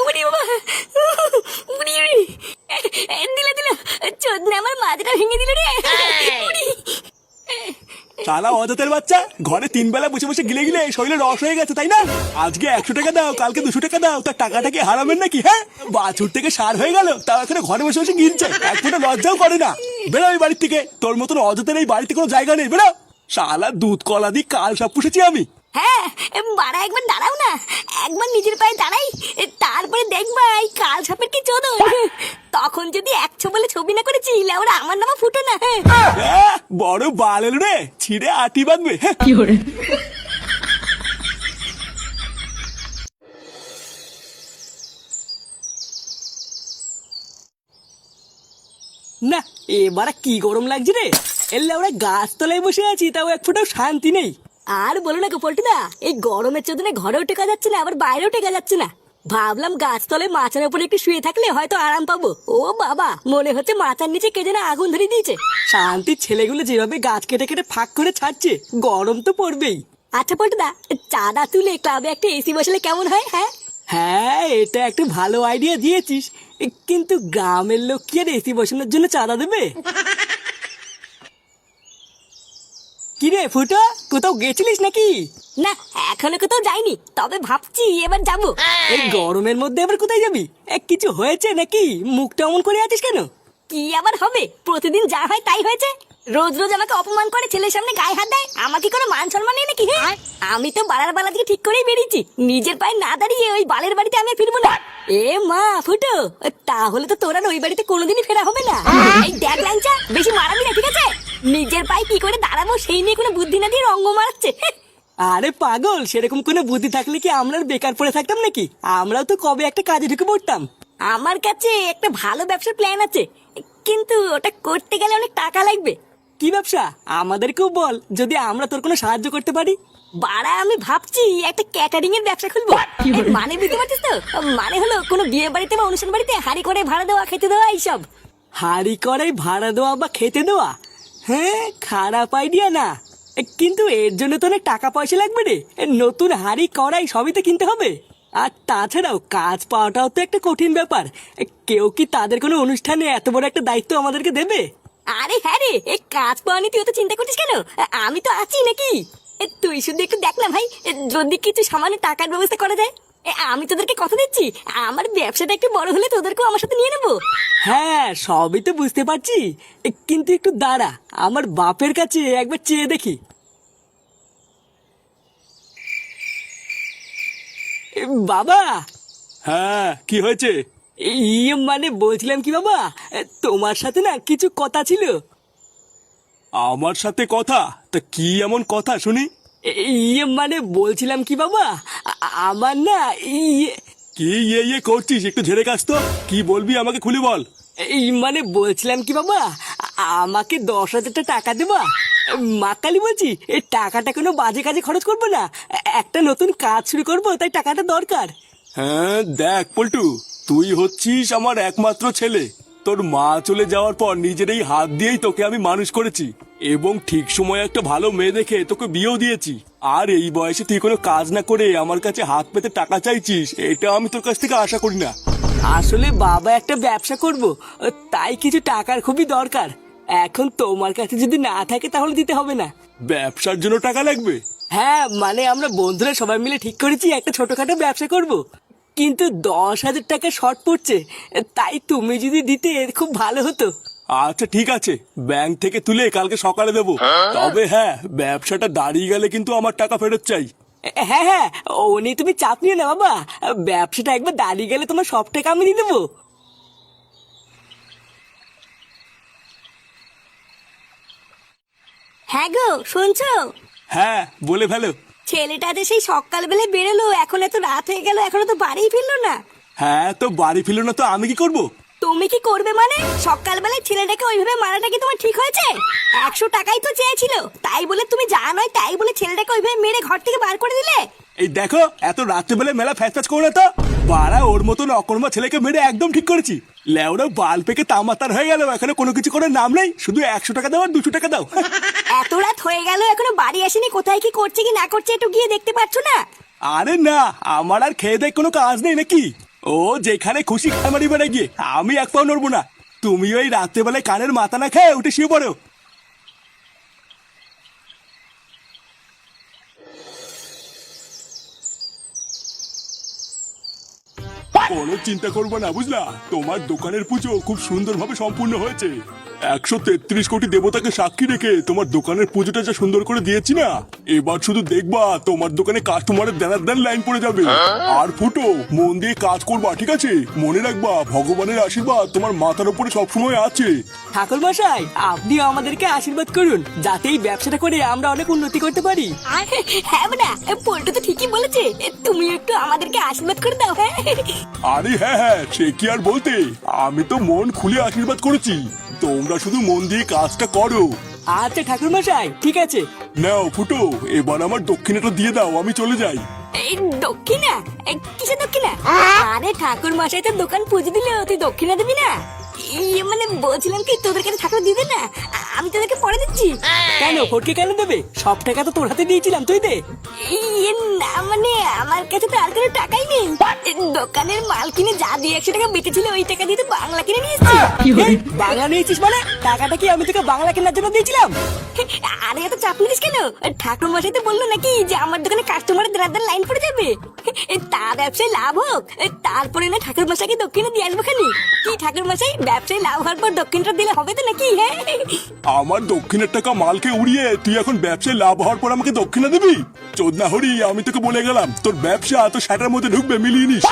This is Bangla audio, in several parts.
উড়ি বাবা, উড়ি উড়ি, দিল দিল, চোদনা আমার মাথাটা ভেঙে দিল রে। উড়ি। শালা অজাতের বাচ্চা, ঘরে 3 বেলা বসে বসে গিলে গিলে শরীরে রস হয়ে গেছে তাই না? আজকে 100 টাকা দাও, কালকে 200 টাকা দাও, তার টাকাটা কি হারাবেন নাকি? হ্যাঁ, বাছুর থেকে সার হয়ে গেল, তাও এখানে ঘরে বসে বসে গিলছে, এক ফোঁটা লজ্জাও করে না। বেরো এই বাড়ির থেকে, তোর মতন অজাতের এই বাড়িতে কোনো জায়গা নেই, বেরো। শালা দুধ কলা দিয়ে কাল সব পুষেছি আমি। হ্যাঁ, বাড়া একবার দাঁড়াও না, একবার নিজের পায়ে দাঁড়াই, তারপরে দেখবা এই কাল সাপের কি চোদন। তখন যদি 100 বলে ছবি না করেছি, ওরা আমার নামা ফুটো না। বড় বালের রে, ছিঁড়ে আটি বাঁধবে। না, এবার কি গরম লাগছে রে। এলে আমরা গাছতলায় বসে আছি, তাও এক ফোঁটাও শান্তি নেই। আর বলো না পল্টুদা, এই গরমের চোদনে ঘরেও টেকা যাচ্ছে না, আবার বাইরেও টেকা যাচ্ছে না। ভাবলাম গাছতলায় মাচার উপরে একটু শুয়ে থাকলে হয়তো আরাম পাবো। ও বাবা, মনে হচ্ছে মাথার নিচে কে যেন আগুন ধরে দিয়েছে। শান্তির ছেলেগুলো যেভাবে গাছ কেটে কেটে ফাঁক করে ছাড়ছে, গরম তো পড়বেই। আচ্ছা পল্টুদা, চাঁদা তুলে ক্লাবে একটা এসি বসালে কেমন হয়? হ্যাঁ হ্যাঁ, এটা একটা ভালো আইডিয়া দিয়েছিস, কিন্তু গ্রামের লোক কি আর এসি বসানোর জন্য চাঁদা দেবে? কিরে ফুটো, কোথাও গেছিলিস নাকি? না, এখনো কোথাও যাইনি, তবে ভাবছি এবার যাবো। এই গরমের মধ্যে আবার কোথায় যাবি? কিছু হয়েছে নাকি? মুখটা অমন করে আছিস কেন? কি আবার হবে, প্রতিদিন যা হয় তাই হয়েছে। রোজ রোজ আমাকে অপমান করে, ছেলের সামনে গায়ে হাত দেয়, আমাকে কোনো মান সম্মান নেই নাকি? হ্যাঁ, আমি তো বাড়ার বালা থেকে ঠিক করেই বেরিয়েছি, নিজের পায়ে না দাঁড়িয়ে ওই বালের বাড়িতে আমি ফিরবো না। এ মা ফুটো, তাহলে তো তোর আর ওই বাড়িতে কোনোদিনই ফেরা হবে না। এই দেখ ল্যাংচা, বেশি মারাবি না, ঠিক আছে? নিজের পায়ে কি করে দাঁড়াবো সেই নিয়ে কোনো বুদ্ধি না দিয়ে রঙ্গ মারাচ্ছে। আরে পাগল, সেরকম কোনো বুদ্ধি থাকলে কি আমরা আর বেকার পড়ে থাকতাম নাকি? আমরাও তো কবে একটা কাজে ঢুকে পড়তাম। আমার কাছে একটা ভালো ব্যবসার প্ল্যান আছে, কিন্তু ওটা করতে গেলে অনেক টাকা লাগবে। কি ব্যবসা? আমাদেরকেও বল, যদি আমরা তোর কোনো সাহায্য করতে পারি। বাড়া, আমি ভাবছি একটা ক্যাটারিং এর ব্যবসা খুলবো। মানে বুঝতে পারছিস তো? মানে হলো কোনো বিয়ে বাড়িতে বা অনুষ্ঠান বাড়িতে হাঁড়ি করে ভাড়া দেওয়া, খেতে দেওয়া, এইসব। হাঁড়ি কড়াই ভাড়া দেওয়া বা খেতে দেওয়া? হ্যাঁ, খারাপ আইডিয়া না, কিন্তু এর জন্য তো অনেক টাকা পয়সা লাগবে রে। নতুন হাঁড়ি কড়াই সবই তো কিনতে হবে। আর তাছাড়াও কাজ পাওয়াটাও তো একটা কঠিন ব্যাপার। কেউ কি তাদের কোনো অনুষ্ঠানে এত বড় একটা দায়িত্ব আমাদেরকে দেবে? আরে হ্যাঁ রে, এই কাজ পাওয়া নিয়ে তুই তো চিন্তা করছিস কেন? আমি তো আছি নাকি? তুই শুধু একটু দেখ না ভাই, যদি কিছু সামান্য টাকার ব্যবস্থা করা যায়। আমি তোদেরকে কথা দিচ্ছি, আমার ব্যবসাটা একটু বড় হলে তোদেরকেও আমার সাথে নিয়ে নেবো। হ্যাঁ, সবই তো বুঝতে পারছি, কিন্তু একটু দাঁড়া, আমার বাপের কাছে একবার চেয়ে দেখি। বাবা। হ্যাঁ, কি হয়েছে? মানে বলছিলাম কি বাবা, তোমার সাথে না কিছু কথা ছিল। আমার সাথে কথা? তা কি এমন কথা শুনি? মানে বলছিলাম কি বাবা, আমার না কি করছিস? একটু ঝেড়ে কাজ তো, কি বলবি আমাকে খুলে বল। মানে বলছিলাম কি বাবা, আমাকে 10,000 টাকা দেবা? মা কালী বলছি, এই টাকাটা কোনো বাজে কাজে খরচ করবো না, একটা নতুন কাজ শুরু করবো, তাই টাকাটা দরকার। হ্যাঁ দেখ পল্টু, তুই হচ্ছিস আমার একমাত্র ছেলে। তোর মা চলে যাওয়ার পর নিজের এই হাত দিয়েই তোকে আমি মানুষ করেছি, এবং ঠিক সময় একটা ভালো মেয়ে দেখে তোকে বিয়েও দিয়েছি। আর এই বয়সে তুই কোনো কাজ না করে আমার কাছে হাত পেতে টাকা চাইছিস, এটা আমি তোর কাছ থেকে আশা করি না। আসলে বাবা একটা ব্যবসা করব, তাই কিছু টাকার খুবই দরকার। এখন তোমার কাছে যদি না থাকে তাহলে দিতে হবে না। ব্যবসার জন্য টাকা লাগবে? হ্যাঁ, মানে আমরা বন্ধুরা সবাই মিলে ঠিক করেছি একটা ছোটখাটো ব্যবসা করব, কিন্তু 10,000 টাকা শর্ট পড়ছে, তাই তুমি যদি দিতে খুব ভালো হতো। আচ্ছা ঠিক আছে, ব্যাংক থেকে তুলে কালকে সকালে দেবো। তবে হ্যাঁ, ব্যবসাটা দাঁড়িয়ে গেলে কিন্তু আমার টাকা ফেরত চাই। হ্যাঁ হ্যাঁ, ও নিয়ে তুমি চাপ নিও না বাবা, ব্যবসাটা একবার দাঁড়িয়ে গেলে তোমার সব টাকা আমি দিয়ে দেবো। হ্যাঁ গো, শুনছো? হ্যাঁ, বলে ফেলো। ছেলেটা যে সেই সকালবেলায় বেরোলো, এখন এত রাত হয়ে গেল, এখনো তো বাড়ি ফিরলো না। হ্যাঁ, তো বাড়ি ফিরলো না তো আমি কি করব? তুমি কি করবে মানে? সকালবেলায় ছেলেটাকে ওইভাবে মারাটা কি তোমার ঠিক হয়েছে? 100 টাকাই তো চেয়েছিল, তাই বলে তুমি যা নয় তাই বলে ছেলেটাকে ওইভাবে মেরে ঘর থেকে বার করে দিলে। এই দেখো, এত রাত্রেবেলায় মেলা ফ্যাচ ফ্যাচ করো না তো। বাড়া, ওর মতন অকর্মা ছেলেকে মেরে একদম ঠিক করেছি। লেওরা বাল পেকে তামাতার হয়ে গেল, এখানে কোনো কিছু করার নাম নেই, শুধু 100 টাকা দাও আর 200 টাকা দাও। এত রাত হয়ে গেল, এখনো বাড়ি আসেনি, কোথায় কি করছে কি না করছে একটু গিয়ে দেখতে পাচ্ছ না? আরে না, আমার আর খেয়ে দেয় কোনো কাজ নেই নাকি? ও যেখানে খুশি খামারি বেড়ে গিয়ে আমি এক পাও নড়বো না। তুমি ওই রাত্রেবেলায় কানের মাথা না খেয়ে উঠে শুয়ে পড়ো। কোনো চিন্তা করবো না, বুঝলা? তোমার দোকানের পুজো খুব সুন্দরভাবে সম্পূর্ণ হয়েছে। 133 কোটি দেবতাকে সাক্ষী রেখে তোমার দোকানের পুজোটা যা সুন্দর করে দিয়েছি না, এবার শুধু দেখবা তোমার দোকানে কাস্টমারের দেনার দেন লাইন পড়ে যাবে। আর ফুটো, মন দিয়ে কাজ করবা, ঠিক আছে? মনে রাখবা ভগবানের আশীর্বাদ তোমার মাথার উপরে সবসময় আছে। ঠাকুর মশাই, আপনিও আমাদেরকে আশীর্বাদ করুন যাতে এই ব্যবসাটা করে আমরা অনেক উন্নতি করতে পারি। হ্যাঁ বেটা, পল্টু তো ঠিকই বলেছে, তুমি একটু আমাদেরকে আশীর্বাদ করে দাও। হ্যাঁ আরে হ্যাঁ হ্যাঁ, সে কি আর বলতে, আমি তো মন খুলে আশীর্বাদ করেছি। তোমরা শুধু মন দিয়ে কাজটা করো। আচ্ছা ঠাকুর মশাই, ঠিক আছে। নাও ফুটো, এবার আমার দক্ষিণাটা দিয়ে দাও, আমি চলে যাই। এই দক্ষিণা? কিসের দক্ষিণা? আরে ঠাকুর মশাই তো দোকান পুজো দিলে, তুই দক্ষিণা দিবি না? মানে বলছিলাম কি, তোদের কাছে ঠাকুর দিবে না, আমি তোদেরকে পরে দিচ্ছি। কেন ফটকে কেন দেবে? সব টাকা তো তোর হাতে দিয়েছিলাম, তুই দে। না মানে আমার কাছে তো আর কোনো টাকাই নেই। দোকানের মাল কিনে যা 200 টাকা বেঁচেছিল ওই টাকা দিয়ে তো বাংলা কিনে নিয়েছি। বাংলা নিয়েছিস মানে? টাকাটা কি আমি তোকে বাংলা কেনার জন্য দিয়েছিলাম? আরে এত চাপ নিস কেন? ঠাকুর মশাই তো বললো নাকি যে আমার দোকানে কাস্টমারের দেনার লাইন পড়ে যাবে, তার ব্যবসায় লাভ হোক, তারপরে না ঠাকুর মশাইকে দক্ষিণে দিয়ে আসবো খানি। কি ঠাকুর মশাই, ব্যবসায় লাভ হওয়ার পর দক্ষিণটা দিলে হবে তো নাকি? হ্যাঁ, আমার দক্ষিণের টাকা মালকে উড়িয়ে তুই এখন ব্যবসায় লাভ হওয়ার পর আমাকে দক্ষিণা দিবি? চোদনা হরি, আমি তোকে বলে গেলাম তোর ব্যবসা তো শাটার মধ্যে ঢুকবে, মিলিয়ে নিস।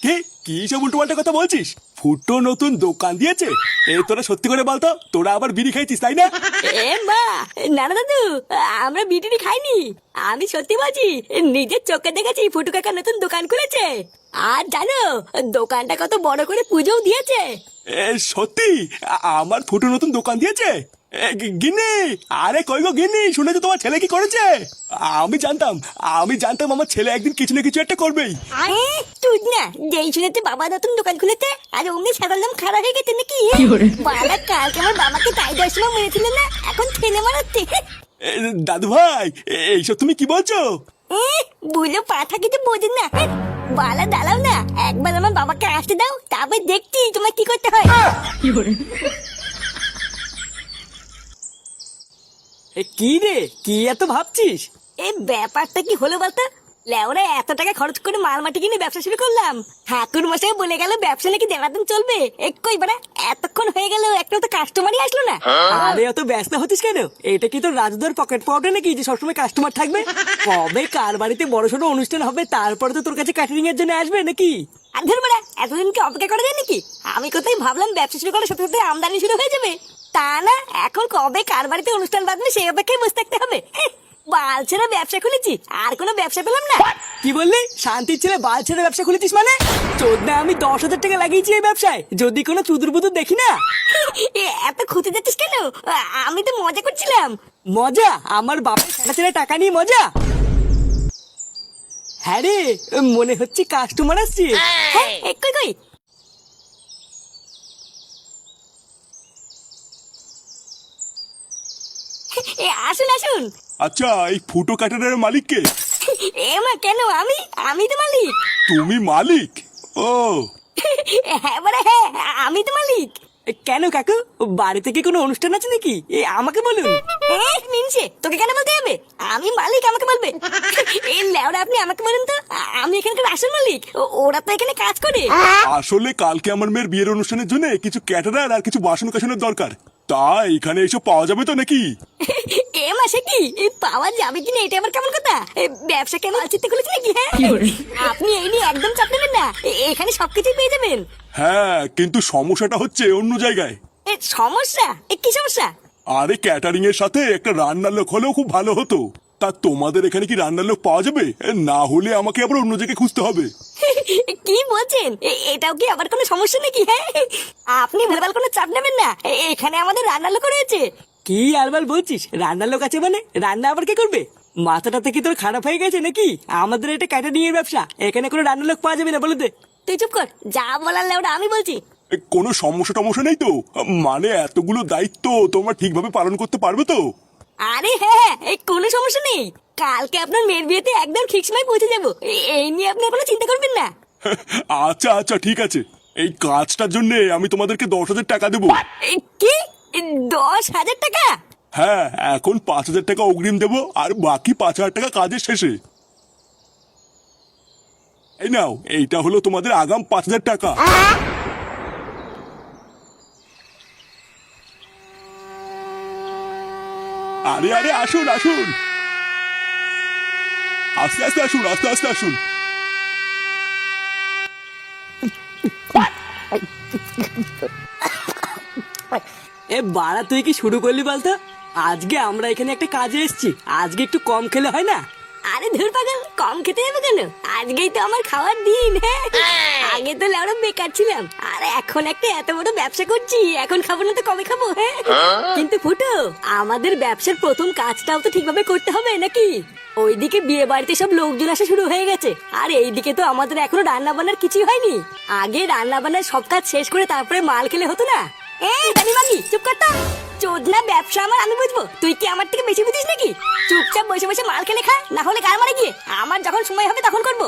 কি কি সব উল্টোপাল্টা কথা বলছিস? ফুটো নতুন দোকান দিয়েছে? এই তোরা সত্যি করে বলতো, তোরা আবার বিড়ি খাইছিস তাই না? এ মা, না না দাদু, আমরা বিটিনি খাইনি। আমি সত্যি বলছি, নিজের চোখে দেখেছি ফুটু কাকা নতুন দোকান খুলেছে। আর জানো দোকানটা কত বড় করে পুজোও দিয়েছে। এ সত্যি? আমার ফুটো নতুন দোকান দিয়েছে? গিন্নি, আরে কই গো গিন্নি, শুনেছো তোমার ছেলে কি করেছে? আমি জানতাম আমার ছেলে একদিন কিছু না কিছু একটা করবেই। আরে তুই না, যেই শুনেছে বাবা নতুন দোকান খুলেছে আর অমনি সাদা নাম খারাপ হয়ে গেছে নাকি? বাবা কালকে আমার বাবাকে তাই 10 সময় মেরেছিল না, এখন ঠেলে মারাচ্ছে। দাদু ভাই, এইসব তুমি কি বলছো? বুঝলো পাঠা কিছু বোঝেন না। বালা দাঁড়াও না, একবার আমার বাবাকে আসতে দাও, তারপর দেখছি তোমার কি করতে হয়। কি রে, কি এত ভাবছিস? এই ব্যাপারটা কি হলো বলতো? লেওরা এত টাকা খরচ করে মাল মাটি কিনে ব্যবসা শুরু করলাম, ঠাকুর মশাই বলে গেল ব্যবসা নাকি দেনাদন চলবে। কই বাড়া, এতক্ষণ হয়ে গেল একটা তো কাস্টমারই আসলো না। আরে অত ব্যস্ত হচ্ছিস কেন? এটা কি তোর রাজুদার পকেট পাউডার নাকি যে সবসময় কাস্টমার থাকবে? কবে কার বাড়িতে বড়সড় অনুষ্ঠান হবে তারপরে তো তোর কাছে ক্যাটারিং এর জন্য আসবে নাকি? আর ধর বাড়া, এতদিন কি অপেক্ষা করা যায় নাকি? আমি কোথায় ভাবলাম ব্যবসা শুরু করার সাথে সাথে আমদানি শুরু হয়ে যাবে, তা না, এখন কবে কার বাড়িতে অনুষ্ঠান বাঁধবে সেই অপেক্ষায় বসে থাকতে হবে। বাল ছেড়ে ব্যবসা খুলেছি, আর কোনো ব্যবসা পেলাম না। কি বললি? শান্তির ছেলে বাল ছেড়ে ব্যবসা খুলেছিস মানে? চোদ্দা, আমি 10,000 টাকা লাগিয়েছি এই ব্যবসায়, যদি কোনো চুদুর বুদুর দেখি না। এত খুঁজে যাচ্ছিস কেন? আমি তো মজা করছিলাম। মজা? আমার বাপের টাকা ছেড়ে টাকা নিয়ে মজা? হ্যাঁ রে, মনে হচ্ছে কাস্টমার আসছে। হ্যাঁ, কই কই? আসুন আসুন। আচ্ছা, এই ফুটো কাটারের মালিক কে? মা কেন, আমি তো মালিক। তুমি মালিক? ও হ্যাঁ বাড়া, হ্যাঁ আমি তো মালিক। কেন কাকু, বাড়িতে কি কোনো অনুষ্ঠান আছে নাকি? আমাকে বলুন। মিনসে, তোকে কেন বলতে হবে? আমি মালিক, আমাকে বলবে? এই লেওরা, আপনি আমাকে বলেন তো, আমি এখানকার আসল মালিক, ওরা তো এখানে কাজ করে। আসলে কালকে আমার মেয়ের বিয়ের অনুষ্ঠানের জন্য কিছু ক্যাটারার আর কিছু বাসন কাসনের দরকার, তাই এখানে এসব পাওয়া যাবে তো নাকি? এ মাসে কি পাওয়া যাবে কিনা এটা আবার কেমন কথা? ব্যবসা কেন চিন্তা করেছি নাকি? হ্যাঁ, আপনি এই নিয়ে একদম চাপ নেবেন না, এখানে সবকিছুই পেয়ে যাবেন। হ্যাঁ, কিন্তু সমস্যাটা হচ্ছে অন্য জায়গায়। সমস্যা? কি সমস্যা? আরে ক্যাটারিং এর সাথে একটা রান্নার লোক হলেও খুব ভালো হতো। তা তোমাদের এখানে কি রান্নার লোক পাওয়া যাবে? না হলে আমাকে আবার অন্য জায়গায় খুঁজতে হবে। কি বলছেন? এটাও কি আবার কোনো সমস্যা নাকি? হ্যাঁ, আপনি ভেলভাল কোনো চাপ নেবেন না, এখানে আমাদের রান্নার লোক রয়েছে। কি আলবাল বলছিস? রান্নার লোক আছে মানে? রান্না আবার কে করবে? মাথাটা থেকে তোর খারাপ হয়ে গেছে নাকি? আমাদের এটা ক্যাটারিং এর ব্যবসা, এখানে কোনো রান্নার লোক পাওয়া যাবে না, বলে দে। তুই চুপ কর, যা বলার লেওটা আমি বলছি। কোনো সমস্যা টমস্যা নেই তো? মানে এতগুলো দায়িত্ব তোমরা ঠিকভাবে পালন করতে পারবে তো? আরে হ্যাঁ, এই কোনো সমস্যা নেই। কালকে আপনার মেয়ের বিয়েতে একদম ঠিক সময় পৌঁছে যাবো। এই নিয়ে আপনি কোনো চিন্তা করবেন না। আচ্ছা আচ্ছা ঠিক আছে, এই কাজটার জন্য আমি তোমাদেরকে 10,000 টাকা দেবো। কি 10,000 টাকা? হ্যাঁ, এখন 5,000 টাকা অগ্রিম দেবো আর বাকি 5,000 টাকা কাজের শেষে। এই নাও, এইটা হলো তোমাদের আগাম 5,000 টাকা। আরে আরে আসুন আসুন, আস্তে আস্তে আসুন, আস্তে আস্তে আসুন। এ বাড়া, তুই কি শুরু করলি বলতো? আজকে আমরা এখানে একটা কাজে এসেছি, আজকে একটু কম খেলে হয় না? আরে ধুর পাগল, কম খেতে যাবে কেন? আজকেই তো আমার খাওয়ার দিন। হ্যাঁ, আগে তো লেওড়া বেকার ছিলাম, আর এখন একটা এত বড় ব্যবসা করছি, এখন খাবো না তো কবে খাবো? হ্যাঁ, কিন্তু ফুটো, আমাদের ব্যবসার প্রথম কাজটাও তো ঠিকভাবে করতে হবে নাকি? ওইদিকে বিয়ে বাড়িতে সব লোকজন আসা শুরু হয়ে গেছে, আর এইদিকে তো আমাদের এখনো রান্না বান্নার কিছুই হয়নি। আগে রান্না বান্নার সব কাজ শেষ করে তারপরে মাল খেলে হতো না? মাগি চুপ কর তো। চোদনা ব্যবসা আমার, আমি বুঝবো, তুই কি আমার থেকে বেশি বুঝিস নাকি? চুপচাপ বসে বসে মাল খেলে খা, না হলে গাল মারে গিয়ে। আমার যখন সময় হবে তখন করবো।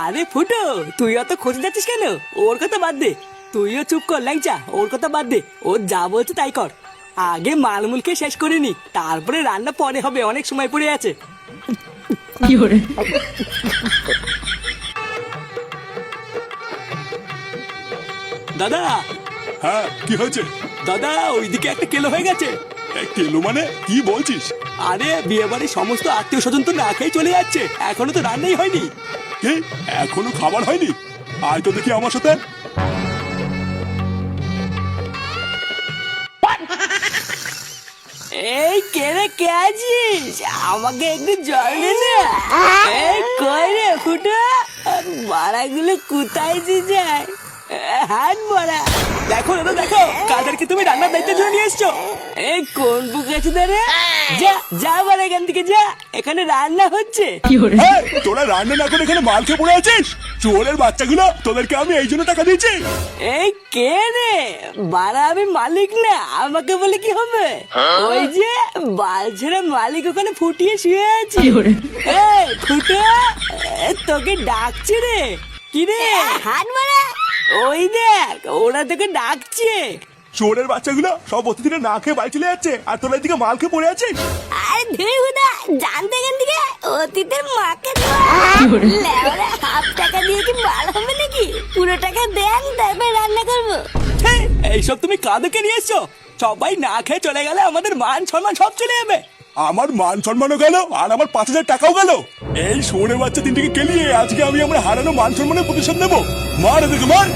আরে ফুটো, তুই অত খোঁজে যাচ্ছিস কেন? ওর কথা বাদ দে, তুইও চুপ কর ল্যাংচা, ওর কথা বাদ দে, ও যা বলছে তাই কর। আগে মালমুলকে শেষ করে নি, তারপরে রান্না পরে হবে, অনেক সময় পড়ে আছে। দাদা। হ্যাঁ, কি হয়েছে? দাদা, ওইদিকে একটা কেলো হয়ে গেছে। কেলো মানে কি বলছিস? আরে বিয়ে বাড়ির সমস্ত আত্মীয় স্বজন তো না খেয়ে চলে যাচ্ছে, এখনো তো রান্নাই হয়নি। কি, এখনো খাবার হয়নি? আয় তো দেখি আমার সাথে। এই কে রে, কে আছিস? আমাকে একটু জল দে না। এই কই রে ফুটো, বাড়াগুলো কোথায় যায়? হাত বড়া। দেখো দাদা, দেখো কাদেরকে তুমি রান্নার দায়িত্ব জন্য নিয়ে এসছো। এই কোন বুক আছে দাঁড়ে? যা যা বড়, এখান থেকে যা, এখানে রান্না হচ্ছে। এই, তোরা রান্না না করে এখানে মাল খেয়ে পড়ে আছিস? চোরের বাচ্চাগুলো, তোদেরকে আমি এই জন্য টাকা দিয়েছি। এই কে রে বাড়া? আমি মালিক না, আমাকে বলে কি হবে? ওই যে বালছেরা মালিক ওখানে ফুটিয়ে শুয়ে আছে। এই ফুটো, তোকে ডাকছে রে। কি রে? হাত মারা। ওই দেখ, ওরা তোকে ডাকছে। চোরের বাচ্চাগুলো সব অতিথিরা না খেয়ে বাড়ি চলে যাচ্ছে, আর তোরা এদিকে মাল খেয়ে পড়ে আছিস। আরে ধুর হুদা, জানতে এখান থেকে অতীতের মাকে লেওরা, হাফ টাকা দিয়ে কি মাল হবে নাকি? পুরো টাকা দেন, তারপর রান্না করবো। এইসব তুমি কাঁদকে নিয়ে এসছো? সবাই না খেয়ে চলে গেলে আমাদের মান সম্মান সব চলে যাবে। আমার মান সম্মানও গেল, আর আমার 5,000 টাকাও গেল। এই শোনে বাচ্চা তিনটিকে কেলিয়ে আজকে আমি আমার হারানো মান সম্মানের প্রতিশোধ নেবো। মার এদেরকে, মার।